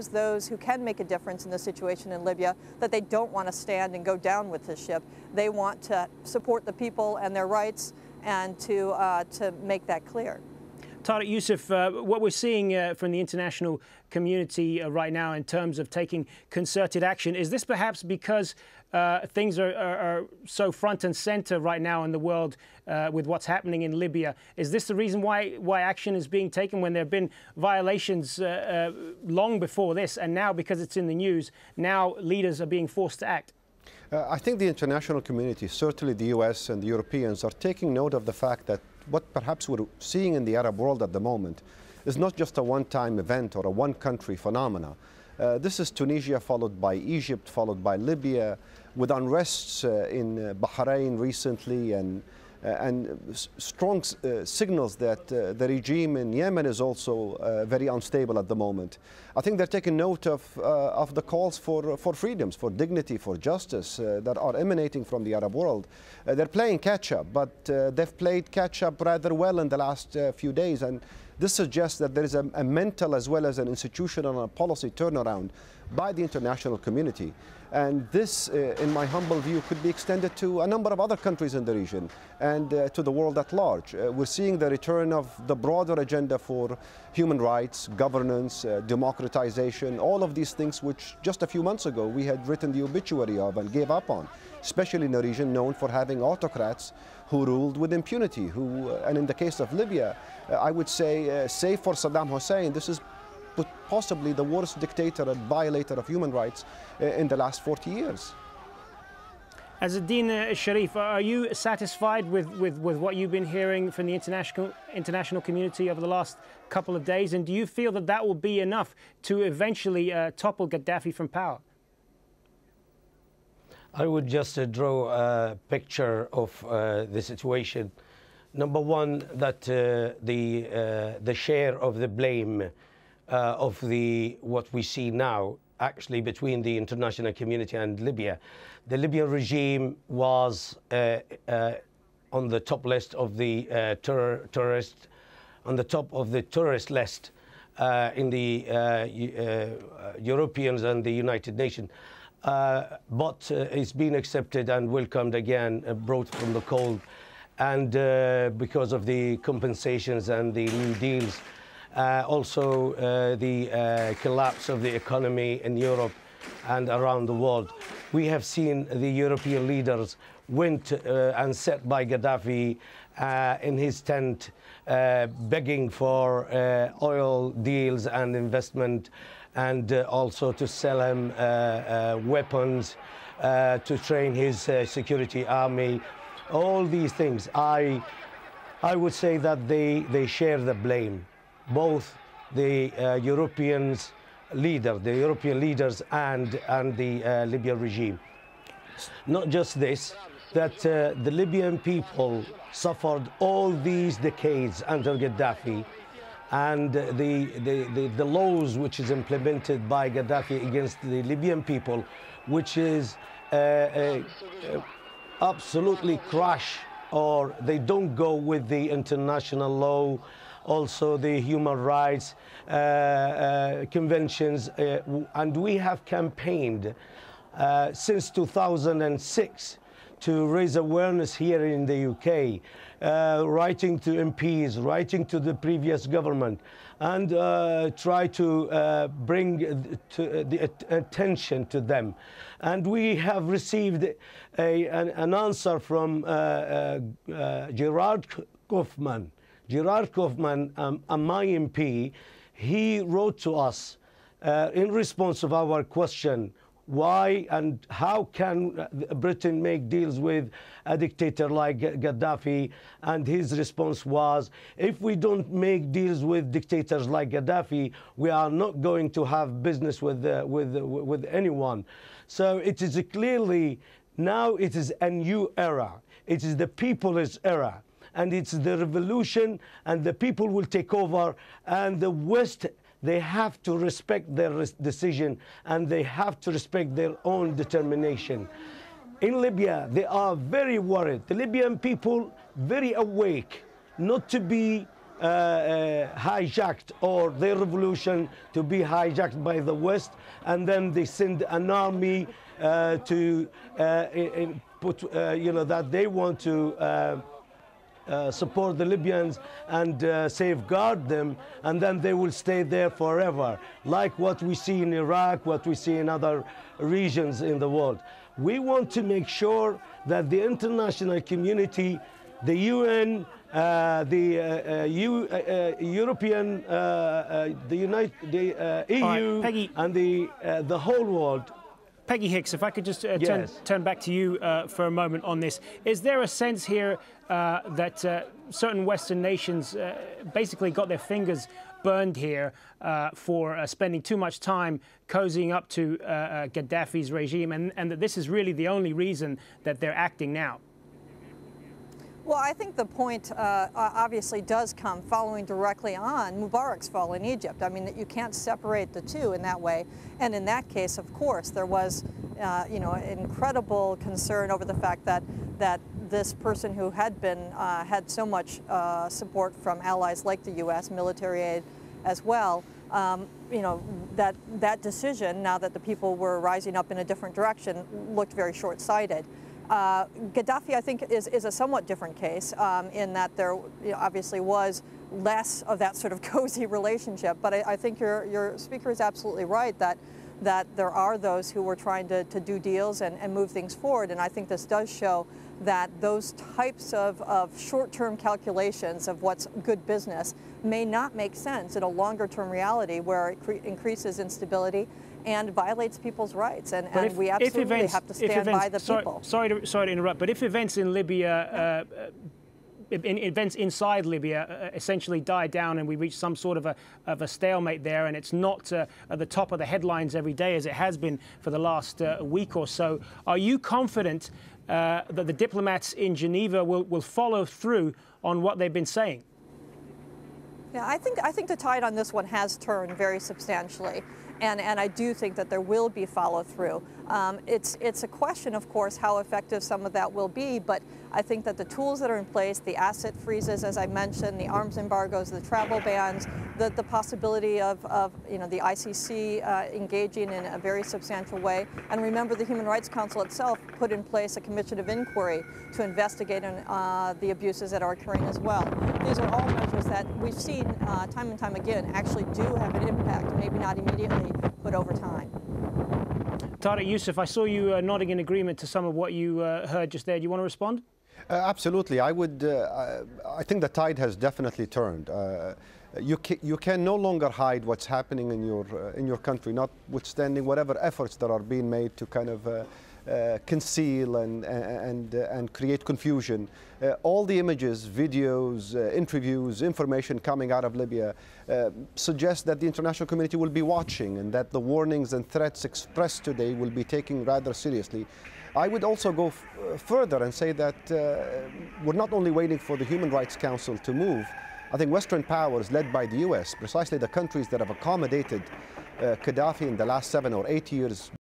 those who can make a difference in the situation in Libya, that they don't want to stand and go down with the ship. They want to support the people and their rights, and to make that clear. Tariq Youssef, what we're seeing from the international community right now in terms of taking concerted action, is this perhaps because things are so front and center right now in the world with what's happening in Libya? Is this the reason why action is being taken when there have been violations long before this, and now because it's in the news, now leaders are being forced to act? I think the international community, certainly the US and the Europeans, are taking note of the fact that what perhaps we're seeing in the Arab world at the moment is not just a one-time event or a one-country phenomena. This is Tunisia followed by Egypt, followed by Libya, with unrests in Bahrain recently, and strong signals that the regime in Yemen is also very unstable at the moment. I think they're taking note of the calls for freedoms, for dignity, for justice that are emanating from the Arab world. They're playing catch-up, but they've played catch-up rather well in the last few days, and this suggests that there is a mental as well as an institutional and policy turnaround by the international community. And this, in my humble view, could be extended to a number of other countries in the region and to the world at large. We're seeing the return of the broader agenda for human rights, governance, democratization, all of these things which just a few months ago we had written the obituary of and gave up on, especially in a region known for having autocrats who ruled with impunity, and in the case of Libya, I would say, save for Saddam Hussein, this is possibly the worst dictator and violator of human rights in the last 40 years. Azzeddine Sharif, are you satisfied with what you've been hearing from the international community over the last couple of days? And do you feel that that will be enough to eventually topple Gaddafi from power? I would just draw a picture of the situation. Number one, that the share of the blame of what we see now, actually between the international community and Libya. The Libyan regime was on the top list of the terrorist, on the top of the terrorist list in the Europeans and the United Nations. But it's been accepted and welcomed again, brought from the cold, and because of the compensations and the new deals. Also the collapse of the economy in Europe and around the world. We have seen the European leaders went and sat by Gaddafi in his tent, begging for oil deals and investment, and also to sell him weapons, to train his security army. All these things, I would say that they share the blame. Both the European leaders and the Libyan regime. Not just this, that the Libyan people suffered all these decades under Gaddafi, and the laws which is implemented by Gaddafi against the Libyan people, which is absolutely crash, or they don't go with the international law, also the human rights conventions, and we have campaigned since 2006 to raise awareness here in the UK, writing to MPs, writing to the previous government, and try to bring the attention to them. And we have received an answer from Gerard Kaufman. Gerard Kaufman, my MP, he wrote to us in response of our question, why and how can Britain make deals with a dictator like Gaddafi? And his response was, if we don't make deals with dictators like Gaddafi, we are not going to have business with anyone. So it is clearly, now it is a new era. It is the people's era. And it's the revolution, and the people will take over, and the West, they have to respect their decision, and they have to respect their own determination. In Libya, they are very worried. The Libyan people, very awake, not to be hijacked, or their revolution to be hijacked by the West, and then they send an army to put, that they want to support the Libyans and safeguard them, and then they will stay there forever, like what we see in Iraq, what we see in other regions in the world. We want to make sure that the international community, the UN, the European, the EU, Peggy, and the whole world. Peggy Hicks, if I could just Yes. turn back to you for a moment on this. Is there a sense here that certain Western nations basically got their fingers burned here for spending too much time cozying up to Gaddafi's regime, and that this is really the only reason that they're acting now? Well, I think the point obviously does come following directly on Mubarak's fall in Egypt. I mean, that you can't separate the two in that way. And in that case, of course, there was, incredible concern over the fact that this person who had been had so much support from allies like the U.S., military aid as well. That decision, now that the people were rising up in a different direction, looked very short-sighted. Gaddafi, I think, is a somewhat different case in that there obviously was less of that sort of cozy relationship. But I think your speaker is absolutely right that there are those who were trying to do deals and move things forward. And I think this does show that those types of short-term calculations of what's good business may not make sense in a longer-term reality where it increases instability and violates people's rights, and we absolutely have to stand by the people. Sorry to interrupt, but if events in Libya, events inside Libya essentially die down and we reach some sort of a stalemate there, and it's not at the top of the headlines every day as it has been for the last week or so, are you confident that the diplomats in Geneva will follow through on what they've been saying? Yeah, I think the tide on this one has turned very substantially. And I do think that there will be follow-through. It's a question, of course, how effective some of that will be, but I think that the tools that are in place, the asset freezes, as I mentioned, the arms embargoes, the travel bans, the possibility of the ICC engaging in a very substantial way. And remember, the Human Rights Council itself put in place a commission of inquiry to investigate the abuses that are occurring as well. These are all measures that we've seen time and time again actually do have an impact, maybe not immediately, but over time. Tariq Youssef, I saw you nodding in agreement to some of what you heard just there. Do you want to respond? Absolutely. I think the tide has definitely turned. You can no longer hide what's happening in your country, notwithstanding whatever efforts that are being made to kind of conceal and create confusion. All the images, videos, interviews, information coming out of Libya suggest that the international community will be watching, and that the warnings and threats expressed today will be taken rather seriously. I would also go further and say that we're not only waiting for the Human Rights Council to move. I think Western powers, led by the US, precisely the countries that have accommodated Gaddafi in the last 7 or 8 years,